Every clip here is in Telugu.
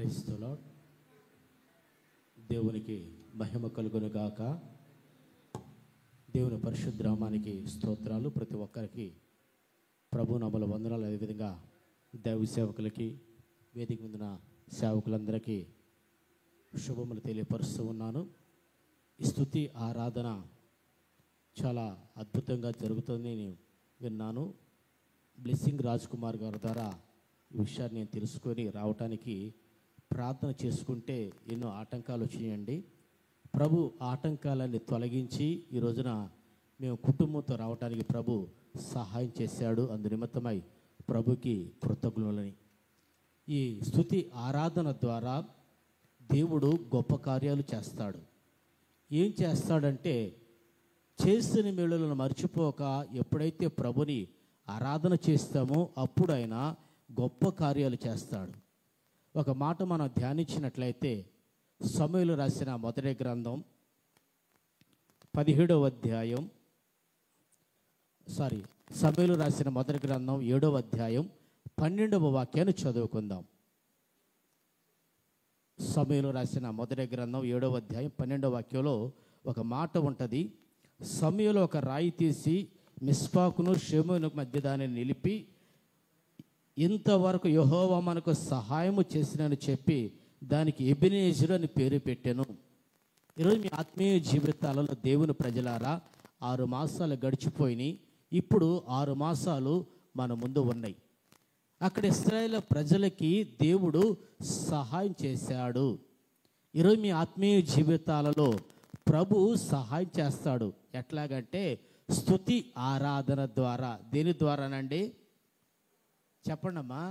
Praise the lord. దేవునికి మహిమ కలుగును గాక. దేవుని పరిశుద్ధ నామానికి స్తోత్రాలు. ప్రతి ఒక్కరికి ప్రభు నామములో వందనాలు. అదేవిధంగా దైవ సేవకులకి, వేదిక ముందున సేవకులందరికీ శుభములు తెలియపరుస్తూ ఉన్నాను. ఈ స్తుతి ఆరాధన చాలా అద్భుతంగా జరుగుతుంది నేను విన్నాను. బ్లెస్సింగ్ రాజ్ కుమార్ గారి ద్వారా ఈ విషయాన్ని నేను తెలుసుకొని రావటానికి ప్రార్థన చేసుకుంటే ఎన్నో ఆటంకాలు వచ్చినాయండి. ప్రభు ఆటంకాలన్నీ తొలగించి ఈ రోజున మేము కుటుంబంతో రావటానికి ప్రభు సహాయం చేశాడు. అందు నిమిత్తమై ప్రభుకి కృతజ్ఞులని. ఈ స్తుతి ఆరాధన ద్వారా దేవుడు గొప్ప కార్యాలు చేస్తాడు. ఏం చేస్తాడంటే, చేసిన మేలులను మర్చిపోక ఎప్పుడైతే ప్రభుని ఆరాధన చేస్తామో అప్పుడు ఆయన గొప్ప కార్యాలు చేస్తాడు. ఒక మాట మనం ధ్యానించినట్లయితే సమూయేలు రాసిన మొదటి గ్రంథం 17వ అధ్యాయం సమూయేలు రాసిన మొదటి గ్రంథం 7వ అధ్యాయం 12వ వాక్యాన్ని చదువుకుందాం. సమూయేలు రాసిన మొదటి గ్రంథం 7వ అధ్యాయం 12వ వాక్యంలో ఒక మాట ఉంటుంది. సమూయేలు ఒక రాయి తీసి మిస్పాకును షెమోను మధ్య దానిని నిలిపి, ఇంతవరకు యెహోవా మనకు సహాయము చేసినని చెప్పి దానికి ఎబెనేజరు అని పేరు పెట్టాను. ఈరోజు మీ ఆత్మీయ జీవితాలలో దేవుని ప్రజలారా 6 మాసాలు గడిచిపోయినాయి. ఇప్పుడు 6 మాసాలు మన ముందు ఉన్నాయి. అక్కడ ఇశ్రాయేలు ప్రజలకి దేవుడు సహాయం చేశాడు. ఈరోజు మీ ఆత్మీయ జీవితాలలో ప్రభు సహాయం చేస్తాడు. ఎట్లాగంటే స్తుతి ఆరాధన ద్వారా. దేని ద్వారానండి చెప్పండమ్మా?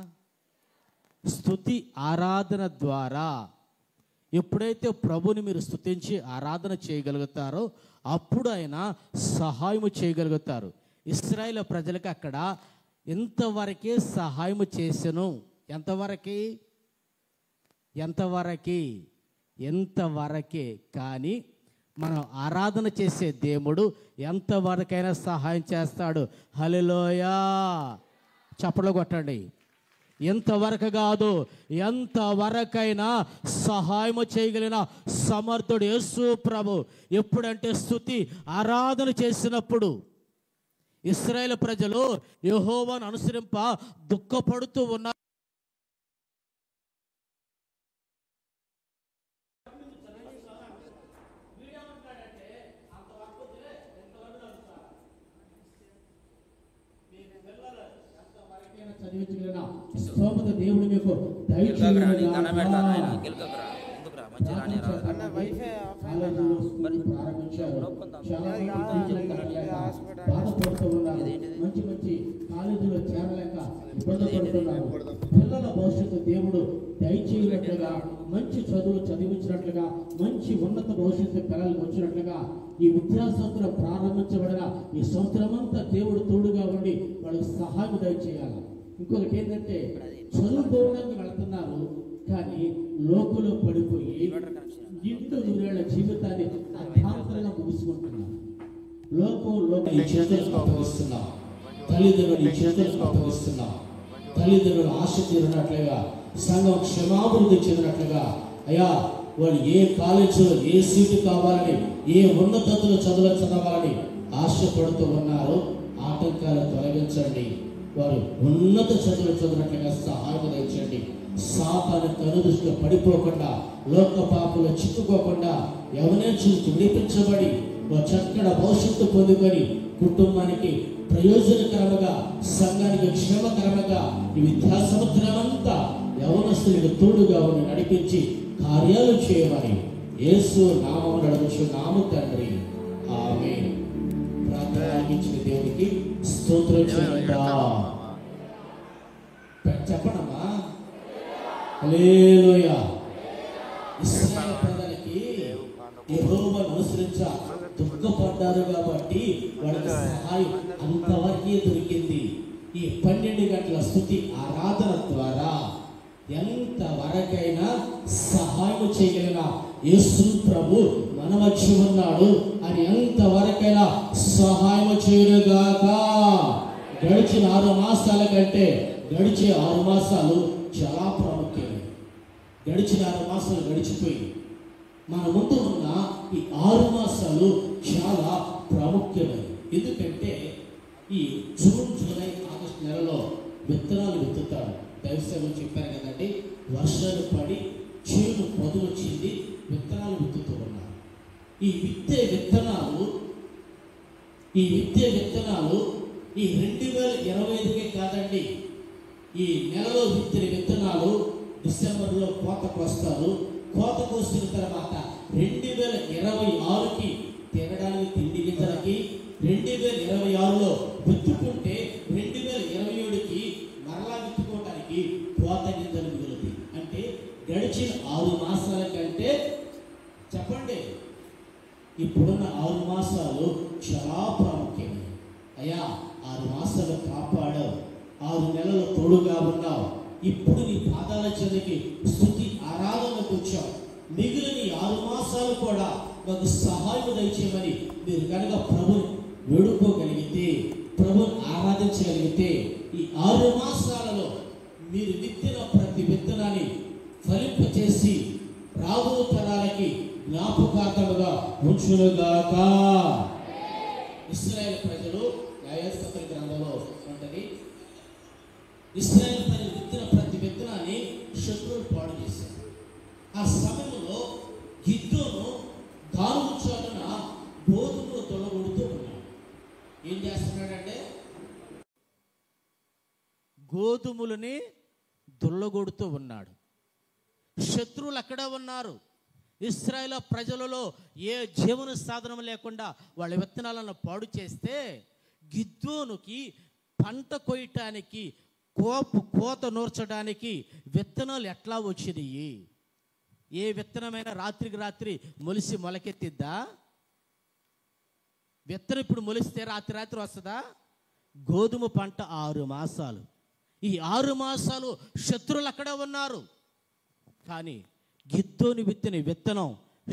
స్తుతి ఆరాధన ద్వారా. ఎప్పుడైతే ప్రభుని మీరు స్తుతించి ఆరాధన చేయగలుగుతారో అప్పుడు ఆయన సహాయము చేయగలుగుతారు. ఇశ్రాయేలు ప్రజలకు అక్కడ ఎంతవరకే సహాయము చేసెను. ఎంతవరకే కానీ మనం ఆరాధన చేసే దేవుడు ఎంతవరకైనా సహాయం చేస్తాడు. హల్లెలూయా. చప్పట్లు కొట్టండి. ఎంతవరకు కాదు, ఎంతవరకైనా సహాయము చేయగలిగిన సమర్థుడు యేసు ప్రభు. ఎప్పుడంటే స్తుతి ఆరాధన చేసినప్పుడు. ఇశ్రాయేలు ప్రజలు యెహోవాను అనుసరింప దుఃఖపడుతూ ఉన్నారు. స్తోమత దేవుడు మీకు బాధపడుతూ ఉన్నారు. మంచి మంచి కాలేజీలో చేరలేక ఇబ్బంది పడుతున్నారు. పిల్లల భవిష్యత్తు దేవుడు దయచేయనట్లుగా, మంచి చదువులు చదివించినట్లుగా, మంచి ఉన్నత భవిష్యత్తు పిల్లలకు వచ్చినట్లుగా ఈ విద్యా సంవత్సరం ప్రారంభించబడిన ఈ సంవత్సరం అంతా దేవుడు తోడుగా ఉండి వాళ్ళకి సహాయం దయచేయాలి. ఇంకొకటి ఏంటంటే, చదువుకోవడానికి వెళ్తున్నారు కానీ లోకంలో పడిపోయి ఇంట్లో నూరేళ్ల జీవితాన్ని అర్థాంతరంగా ముగుసుకుంటున్నారు. లోకంలో చేతులకు అప్పగిస్తున్నాం, తల్లిదండ్రులు చేతులకు అప్పగిస్తున్నాం. తల్లిదండ్రులు ఆశ తీరినట్లుగా, సంఘం క్షమాభివృద్ధి చెందినట్లుగా, అయ్యా వాళ్ళు ఏ కాలేజీలో ఏ సీటు కావాలని, ఏ ఉన్నతలో చదవాలని ఆశపడుతూ ఉన్నారో ఆటంకాలు తొలగించండి. వారు ఉన్నత చదువులు చదివినట్లుగా సహాయం దయచండి. సాతాను కనుదృష్టిలో పడిపోకుండా, లోక పాపంలో చిక్కుకోకుండా, ఎవరినే చూసి విడిపించబడి చక్కటి భవిష్యత్తు పొందుకొని కుటుంబానికి ప్రయోజనకరముగా, సంఘానికి క్షేమకరముగా ఈ విద్యా సంవత్సరం అంతా యవనస్తులకు తోడుగా ఉండి నడిపించి కార్యాలు చేయమని యేసు నామమున అడుగుచున్నాము తండ్రి. ఆమేన్. ప్రార్థించిన దేవునికి స్తోత్రం చేద్దాం. చెప్పండమ్మా. హల్లెలూయా. ఇశ్రాయేలు ప్రజలకి యెహోవాను అనుసరించ దుఃఖపడ్డారు కాబట్టి వాళ్ళకి సహాయం అంతవరకే దొరికింది. ఈ 12 గంటల స్తుతి ఆరాధన ద్వారా ఎంతవరకైనా సహాయం చేయగలిగిన యేసు ప్రభు మన మధ్య ఉన్నాడు అని ఎంతవరకైనా సహాయం చేయనుగాక. గడిచిన 6 మాసాల కంటే గడిచే 6 మాసాలు చాలా ప్రాముఖ్యమైనవి. గడిచిన 6 మాసాలు గడిచిపోయి మన ముందు ఉన్న ఈ 6 మాసాలు చాలా ప్రాముఖ్యమైనవి. ఎందుకంటే ఈ జూన్, జూలై, ఆగస్టు నెలలో విత్తనాలు విత్తుతారు. దైవసేవలు చెప్పారు కదండి, వర్షాలు పడి చేను పదులు వచ్చింది, విత్తనాలు విత్తుతూ ఉన్నారు. ఈ విత్తే విత్తనాలు ఈ 2025కే కాదండి, ఈ నెలలో విత్తిన విత్తనాలు డిసెంబర్లో కోతకు వస్తారు. కోత కోసిన తర్వాత 2026కి తినడానికి తిండి గింజలకి, 2026లో విత్తుకుంటే 2027కి మరలా విత్తుకోవడానికి కోత గింజలు మిగులుతాయి. అంటే గడిచిన 6 మాసాల కంటే చెప్పండి, ఇప్పుడున్న 6 మాసాలు చాలా ప్రాముఖ్యమైనవి. అయ్యా 6 మాసాలు కాపాడావు, 6 నెలలు తోడుగా ఉన్నావు. ఇప్పుడు నీ పాదాల చెందికి స్తుతి ఆరాధనకు వచ్చావు. మిగిలిన 6 మాసాలు కూడా మాకు సహాయం దయచేయమని మీరు కనుక ప్రభుని వేడుకోగలిగితే, ప్రభుని ఆరాధించగలిగితే, ఈ 6 మాసాలలో మీరు విత్తిన ప్రతి విత్తనాన్ని ఫలింపచేసి రాబో తరాలకి జ్ఞాపకార్థముగా ఉంచునుగాక. ఇశ్రాయేలు ప్రజలు న్యాయాధిపతుల గ్రంథంలో ఉంటుంది, ఇశ్రాయేలు ప్రజలు విత్తిన ప్రతి విత్తనాన్ని శత్రువులు పాడు చేశారు. ఆ సమయంలో గిద్యోను దారు చాటున గోధుమలు తొలగొడుతూ ఉన్నాడు. ఏం చేస్తున్నాడంటే గోధుమలని దొల్లగొడుతూ ఉన్నాడు. శత్రువులు అక్కడ ఉన్నారు. ఇశ్రాయేలు ప్రజలలో ఏ జీవన సాధనం లేకుండా వాళ్ళ విత్తనాలను పాడు చేస్తే గిద్యోనుకి పంట కొయ్యటానికి, కోత నూర్చడానికి విత్తనాలు ఎట్లా వచ్చినాయి? ఏ విత్తనమైనా రాత్రికి రాత్రి మొలిసి మొలకెత్తిద్దా? విత్తనం ఇప్పుడు మొలిస్తే రాత్రి రాత్రి వస్తుందా? గోధుమ పంట 6 మాసాలు. ఈ 6 మాసాలు శత్రువులు అక్కడ ఉన్నారు. కానీ గిద్యోను విత్తిన విత్తనం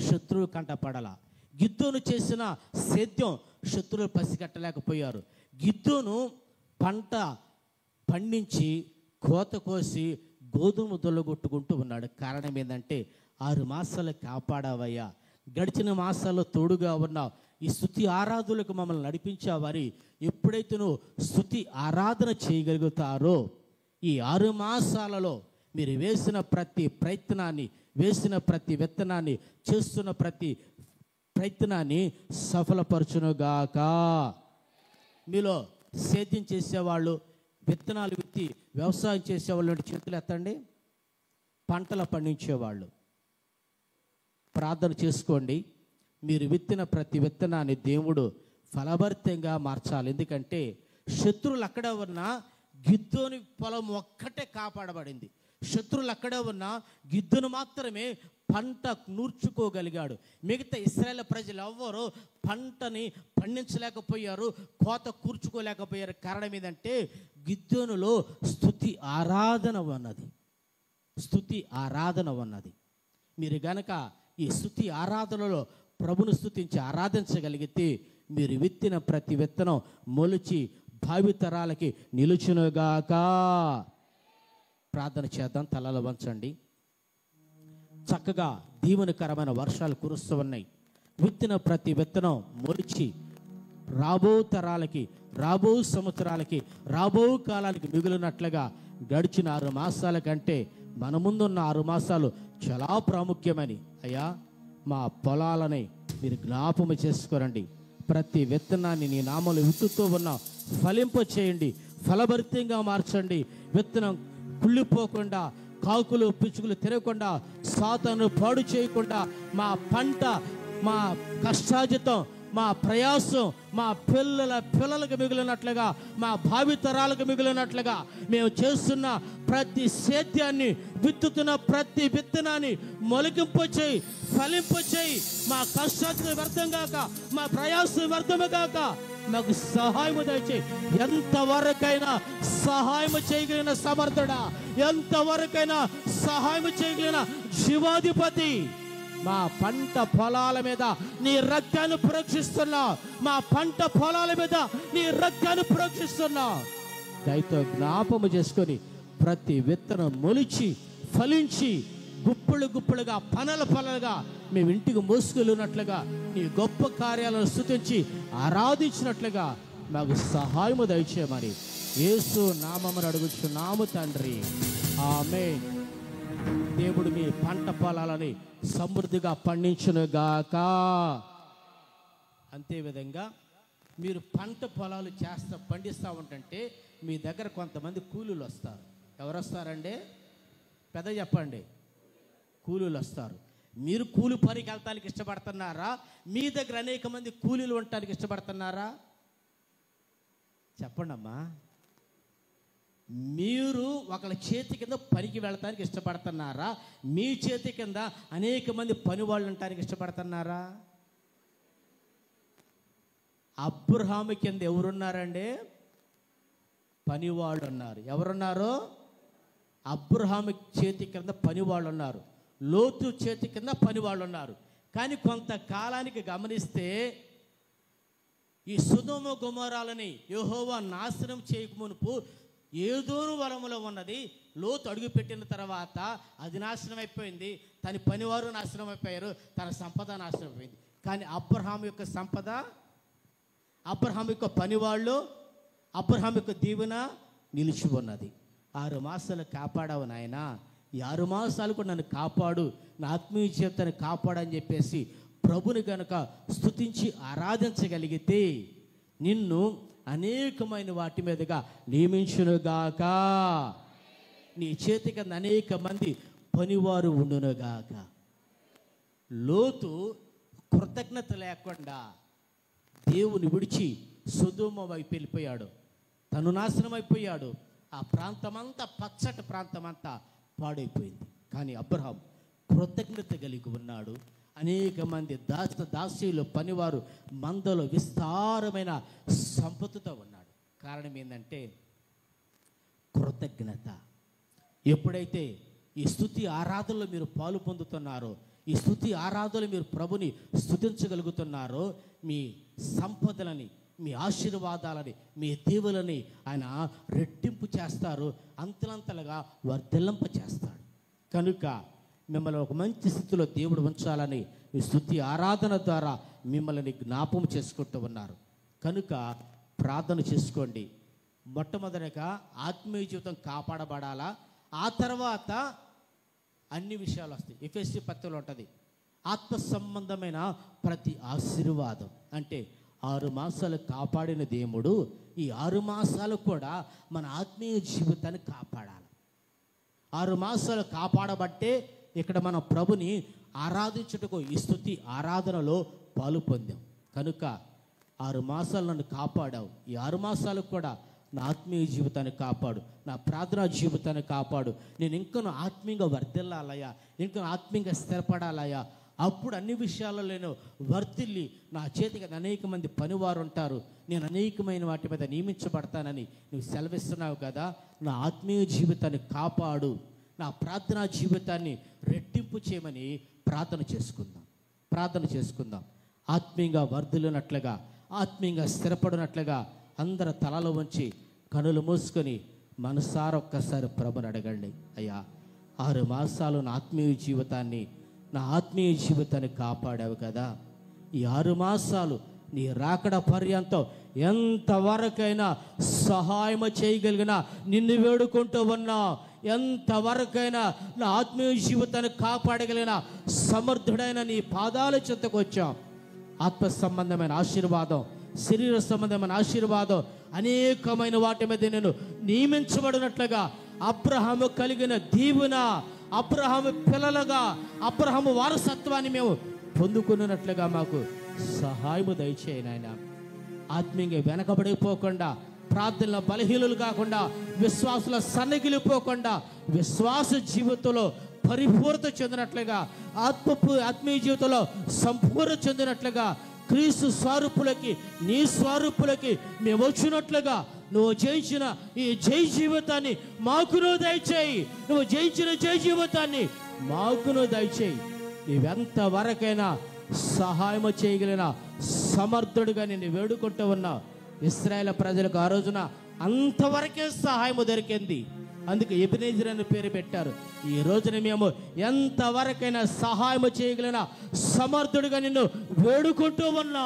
శత్రువు కంట పడల. గిద్యోను చేసిన సేద్యం శత్రువులు పసిగట్టలేకపోయారు. గిద్యోను పంట పండించి కోత కోసి గోధుమ దొల్లగొట్టుకుంటూ ఉన్నాడు. కారణం ఏంటంటే 6 మాసాలు కాపాడావయ్యా, గడిచిన మాసాల్లో తోడుగా ఉన్నావు, ఈ స్తుతి ఆరాధనలకు మమ్మల్ని నడిపించావని ఎప్పుడైతే నువ్వు స్తుతి ఆరాధన చేయగలుగుతారో, ఈ 6 మాసాలలో మీరు వేసిన ప్రతి ప్రయత్నాన్ని, వేసిన ప్రతి విత్తనాన్ని, చేస్తున్న ప్రతి ప్రయత్నాన్ని సఫలపరచునుగాక. మీలో సేద్యం చేసేవాళ్ళు, విత్తనాలు విత్తి వ్యవసాయం చేసేవాళ్ళు చేతులు ఎత్తండి. పంటలు పండించేవాళ్ళు ప్రార్థన చేసుకోండి. మీరు విత్తిన ప్రతి విత్తనాన్ని దేవుడు ఫలభరితంగా మార్చాలి. ఎందుకంటే శత్రువులు అక్కడ ఉన్న గిద్యోని పొలం ఒక్కటే కాపాడబడింది. శత్రువులు అక్కడ ఉన్న గిద్యోను మాత్రమే పంట నూర్చుకోగలిగాడు. మిగతా ఇశ్రాయేలు ప్రజలు ఎవ్వరూ పంటని పండించలేకపోయారు, కోత కూర్చుకోలేకపోయారు. కారణం ఏంటంటే గిద్యోనులో స్తుతి ఆరాధన ఉన్నది. స్తుతి ఆరాధన ఉన్నది. మీరు గనక ఈ స్తుతి ఆరాధనలో ప్రభును స్తుతించి ఆరాధించగలిగితే మీరు విత్తిన ప్రతి విత్తనం మొలిచి భావితరాలకి నిలుచునుగాక. ప్రార్థన చేద్దాం. తలలు వంచండి. చక్కగా దీవెనకరమైన వర్షాలు కురుస్తూ ఉన్నాయి. విత్తిన ప్రతి విత్తనం మొలిచి రాబో తరాలకి, రాబో సంవత్సరాలకి, రాబో కాలానికి మిగిలినట్లుగా గడిచిన 6 మాసాల కంటే మన ముందున్న 6 మాసాలు చాలా ప్రాముఖ్యమని అయ్యా మా పొలాలని మీరు జ్ఞాపకం చేసుకోరండి. ప్రతి విత్తనాన్ని నీ నామములో విత్తుతూ ఉన్నాం, ఫలింప చేయండి, ఫలభరితంగా మార్చండి. విత్తనం కుళ్ళిపోకుండా, కాకులు పిచ్చుకలు తిరగకుండా, సాతాను పాడు చేయకుండా, మా పంట, మా కష్టార్జితం, మా ప్రయాసం మా పిల్లలకు మిగిలినట్లుగా, మా భావితరాలకు మిగిలినట్లుగా మేము చేస్తున్న ప్రతి సేద్యాన్ని, విత్తుతున్న ప్రతి విత్తనాన్ని మొలకింపచేయి, ఫలింపచేయి. మా కష్టార్జితం వ్యర్థం కాక, మా ప్రయాసం వ్యర్థము కాక మాకు సహాయం దయచేయి. ఎంతవరకైనా సహాయం చేయగలిగిన సమర్థుడా, ఎంతవరకైనా సహాయం చేయగలిగిన జీవాధిపతి, మా పంట పొలాల మీద నీ రక్తాన్ని ప్రోక్షిస్తున్నావు, మా పంట పొలాల మీద నీ రక్తాన్ని ప్రోక్షిస్తున్నావు. దయతో జ్ఞాపకం చేసుకొని ప్రతి విత్తనం మొలిచి ఫలించి గుప్పులు గుప్పులుగా పనల పనలుగా మేము ఇంటికి మోసుకెళ్ళినట్లుగా నీ గొప్ప కార్యాలను స్తుతించి ఆరాధించినట్లుగా మాకు సహాయము దయచేయమని యేసు నామమున అడుగుచున్నాము తండ్రి, ఆమేన్. దేవుడు మీ పంట పొలాలని సమృద్ధిగా పండించునుగాక. అంతేవిధంగా మీరు పంట పొలాలు పండిస్తూ ఉంటుంటే మీ దగ్గర కొంతమంది కూలీలు వస్తారు. ఎవరు వస్తారండి? పెద్ద చెప్పండి. కూలీలు వస్తారు. మీరు కూలి పనికి వెళ్తానికి ఇష్టపడుతున్నారా? మీ దగ్గర అనేక మంది కూలీలు ఉండటానికి ఇష్టపడుతున్నారా? చెప్పండి అమ్మా. మీరు ఒకళ్ళ చేతి కింద పనికి వెళ్తానికి ఇష్టపడుతున్నారా? మీ చేతి కింద అనేక మంది పని వాళ్ళు ఉండటానికి ఇష్టపడుతున్నారా? అబ్రహాము కింద ఎవరున్నారండి? పనివాళ్ళు ఉన్నారు. ఎవరున్నారు? అబ్రహాము చేతి కింద పనివాళ్ళు ఉన్నారు. లోతు చేతి కింద పనివాళ్ళు ఉన్నారు. కానీ కొంతకాలానికి గమనిస్తే ఈ సొదొమ గొమొర్రాలని యెహోవా నాశనం చేయకమునుపు ఏదోను వలములో ఉన్నది. లోతు అడుగుపెట్టిన తర్వాత అది నాశనం అయిపోయింది. తన పనివారు నాశనం అయిపోయారు. తన సంపద నాశనం అయిపోయింది. కానీ అబ్రహాము యొక్క సంపద, అబ్రహాము యొక్క పనివాళ్ళు, అబ్రహాము యొక్క దీవెన నిలిచి ఉన్నది. 6 మాసాలు కాపాడావు నాయన, ఈ 6 మాసాలు కూడా నన్ను కాపాడు, నా ఆత్మీయ జీవితాన్ని కాపాడని చెప్పేసి ప్రభుని కనుక స్తుతించి ఆరాధించగలిగితే నిన్ను అనేకమైన వాటి మీదుగా నియమించునుగాక. నీ చేతి కింద అనేక మంది పనివారు ఉండునుగాక. లోతు కృతజ్ఞత లేకుండా దేవుని విడిచి సొదొమ వైపు వెళ్ళిపోయాడు. తను నాశనం అయిపోయాడు. ఆ ప్రాంతమంతా, పచ్చటి ప్రాంతమంతా పాడైపోయింది. కానీ అబ్రహాం కృతజ్ఞత కలిగి ఉన్నాడు. అనేక మంది దాసీలు, పనివారు, మందలో విస్తారమైన సంపదతో ఉన్నాడు. కారణం ఏంటంటే కృతజ్ఞత. ఎప్పుడైతే ఈ స్తుతి ఆరాధనలో మీరు పాలు పొందుతున్నారో, ఈ స్తుతి ఆరాధనలో మీరు ప్రభుని స్తుతించగలుగుతున్నారో, మీ సంపదలని, మీ ఆశీర్వాదాలని, మీ దీవులని ఆయన రెట్టింపు చేస్తారు, అంతలంతలుగా వర్ధిల్లింప చేస్తాడు. కనుక మిమ్మల్ని ఒక మంచి స్థితిలో దేవుడు ఉంచాలని ఈ స్తుతి ఆరాధన ద్వారా మిమ్మల్ని జ్ఞాపకం చేసుకుంటూ ఉన్నారు. కనుక ప్రార్థన చేసుకోండి. మొట్టమొదటిగా ఆత్మీయ జీవితం కాపాడబడాలా, ఆ తర్వాత అన్ని విషయాలు వస్తాయి. ఎఫెసీ పత్రికలో ఉంటుంది ఆత్మ సంబంధమైన ప్రతి ఆశీర్వాదం. అంటే 6 మాసాలు కాపాడిన దేవుడు ఈ 6 మాసాలు కూడా మన ఆత్మీయ జీవితాన్ని కాపాడాలి. 6 మాసాలు కాపాడబట్టే ఇక్కడ మనం ప్రభుని ఆరాధించుటకు ఈ స్తుతి ఆరాధనలో పాలు పొందాం. కనుక 6 మాసాలు నన్ను కాపాడావు. ఈ 6 మాసాలు కూడా నా ఆత్మీయ జీవితాన్ని కాపాడు, నా ప్రార్థనా జీవితాన్ని కాపాడు. నేను ఇంకను ఆత్మీయంగా వర్ధిల్లాలయ్యా, ఇంకను ఆత్మీయంగా స్థిరపడాలయ్యా. అప్పుడు అన్ని విషయాల్లో నేను వర్ధిల్లి నా చేతికి అనేక మంది పనివారు ఉంటారు, నేను అనేకమైన వాటి మీద నియమించబడతానని నువ్వు సెలవిస్తున్నావు కదా. నా ఆత్మీయ జీవితాన్ని కాపాడు, నా ప్రార్థనా జీవితాన్ని రెట్టింపు చేయమని ప్రార్థన చేసుకుందాం. ఆత్మీయంగా వర్ధిల్లినట్లుగా, ఆత్మీయంగా స్థిరపడినట్లుగా అందరి తలలో ఉంచి కనులు మూసుకొని మనసారా ఒక్కసారి ప్రభుని అడగండి. అయ్యా, 6 మాసాలు నా ఆత్మీయ జీవితాన్ని కాపాడావు కదా. ఈ 6 మాసాలు నీ రాకడ పర్యంతం ఎంతవరకైనా సహాయం చేయగలిగినా నిన్ను వేడుకుంటూ ఉన్నా, ఎంతవరకైనా నా ఆత్మీయ జీవితాన్ని కాపాడగలిగిన సమర్థుడైన నీ పాదాల చెంతకు వచ్చాం. ఆత్మ సంబంధమైన ఆశీర్వాదం, శరీర సంబంధమైన ఆశీర్వాదం, అనేకమైన వాటి మీద నేను నియమించబడినట్లుగా అబ్రహాము కలిగిన దీవెన, అబ్రహాము పిల్లలుగా అబ్రహాము వారసత్వాన్ని మేము పొందుకున్నట్లుగా మాకు సహాయము దయచేయి నాయన. ఆత్మీయంగా వెనకబడిపోకుండా, ప్రార్థనలో బలహీనులు కాకుండా, విశ్వాసుల సన్నగిలిపోకుండా, విశ్వాస జీవితంలో పరిపూర్ణత చెందినట్లుగా, ఆత్మీయ జీవితంలో సంపూర్ణ చెందినట్లుగా, క్రీస్తు స్వరూపులకి, నీ స్వరూపులకి మేము వచ్చినట్లుగా నువ్వు జయించిన ఈ జై జీవితాన్ని మాకును దయచేయి. నువ్వు జయించిన జై జీవితాన్ని మాకును దయచేయి. నీవెంత వరకైనా సహాయం చేయగలిగిన సమర్థుడిగా నేను వేడుకుంటూ ఉన్నా. ఇశ్రాయేలు ప్రజలకు ఆ రోజున అంతవరకే సహాయం దొరికింది. అందుకే ఎబెనేజర్ అనే పేరు పెట్టారు. ఈ రోజున మేము ఎంతవరకైనా సహాయం చేయగలిగిన సమర్థుడిగా నిన్ను వేడుకుంటూ ఉన్నా.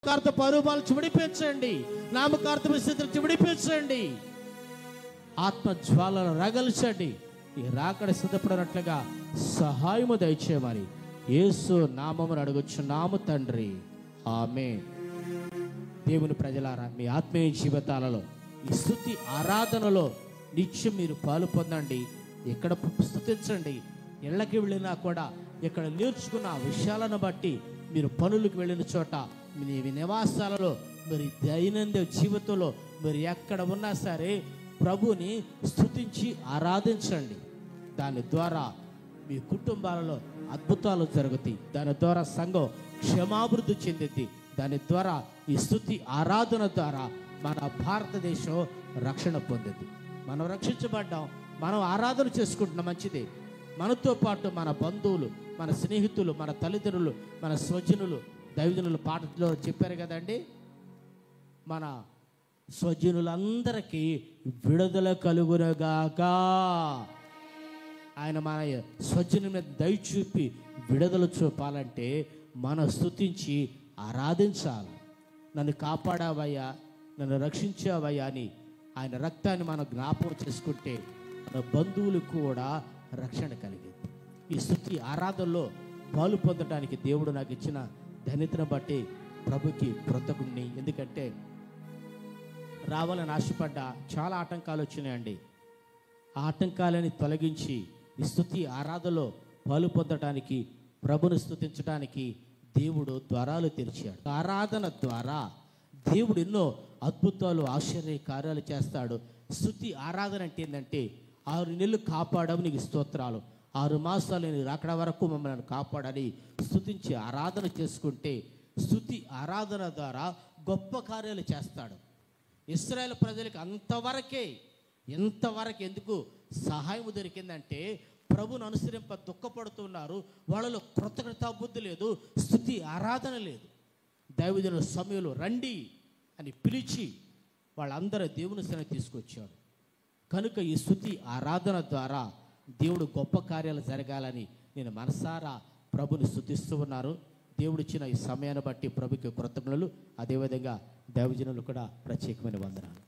నామకార్థ పరుపాలు విడిపించండి. నామకార్థ స్థితిని విడిపించండి. ఆత్మ జ్వాలను రగల్చండి. ఈ రాకడ సిద్ధపడినట్లుగా సహాయము దయచేయమని యేసు నామమును అడుగుచున్నాము తండ్రి. ఆమేన్. దేవుని ప్రజలారా, మీ ఆత్మీయ జీవితాలలో ఈ స్తుతి ఆరాధనలో నిత్యం మీరు పాలు పొందండి. ఇక్కడ స్తుతించండి. ఇళ్ళకి వెళ్ళినా కూడా ఇక్కడ నేర్చుకున్న విషయాలను బట్టి మీరు పనులకు వెళ్ళిన చోట, మీ నివాసాలలో, మీరు దైనందిన జీవితంలో మీరు ఎక్కడ ఉన్నా సరే ప్రభుని స్తుతించి ఆరాధించండి. దాని ద్వారా మీ కుటుంబాలలో అద్భుతాలు జరుగుతాయి. దాని ద్వారా సంఘం క్షమాభివృద్ధి చెందింది. దాని ద్వారా ఈ స్తుతి ఆరాధన ద్వారా మన భారతదేశం రక్షణ పొందింది. మనం రక్షించబడ్డాం, మనం ఆరాధన చేసుకుంటున్నాం, మంచిదే. మనతో పాటు మన బంధువులు, మన స్నేహితులు, మన తల్లిదండ్రులు, మన స్వజనులు, దైవజనులు పాటలో చెప్పారు కదండి, మన స్వజనులందరికీ విడుదల కలుగునగాక. ఆయన మన స్వజనుల మీద దయ చూపి విడుదల చూపాలంటే మనం స్తుతించి ఆరాధించాలి. నన్ను కాపాడావయ్యా, నన్ను రక్షించావయ్యా అని ఆయన రక్తాన్ని మనం జ్ఞాపకం చేసుకుంటే మన బంధువులకు కూడా రక్షణ కలిగింది. ఈ స్తుతి ఆరాధనలో పాలు పొందడానికి దేవుడు నాకు ఇచ్చిన ధన్యతను బట్టి ప్రభుకి కృతజ్ఞుడిని. ఎందుకంటే రావాలని ఆశపడ్డ చాలా ఆటంకాలు వచ్చినాయండి. ఆ ఆటంకాలని తొలగించి ఈ స్తుతి ఆరాధనలో పాలు పొందడానికి, ప్రభుని స్తుతించడానికి దేవుడు ద్వారాలు తెరిచాడు. ఆరాధన ద్వారా దేవుడు ఎన్నో అద్భుతాలు, ఆశ్చర్య కార్యాలు చేస్తాడు. స్తుతి ఆరాధన అంటే ఏంటంటే 6 నెలలు కాపాడము నీకు స్తోత్రాలు, 6 మాసాలు నేను రాకడ వరకు మమ్మల్ని కాపాడని స్తుతించి ఆరాధన చేసుకుంటే స్తుతి ఆరాధన ద్వారా గొప్ప కార్యాలు చేస్తాడు. ఇశ్రాయేల్ ప్రజలకు ఎంతవరకు ఎందుకు సహాయం దొరికిందంటే ప్రభుని అనుసరింప దుఃఖపడుతున్నారు. వాళ్ళలో కృతజ్ఞతా బుద్ధి లేదు, స్తుతి ఆరాధన లేదు. దైవజనుల సమయంలో రండి అని పిలిచి వాళ్ళందరూ దేవుని సన్నిధికి తీసుకొచ్చాడు. కనుక ఈ స్తుతి ఆరాధన ద్వారా దేవుడు గొప్ప కార్యాలు జరగాలని నేను మనసారా ప్రభుని స్తుతిస్తూ ఉన్నారు. దేవుడిచ్చిన ఈ సమయాన్ని బట్టి ప్రభుకి కృతజ్ఞతలు. అదేవిధంగా దైవజనులు కూడా ప్రత్యేకమైన వందనాలు.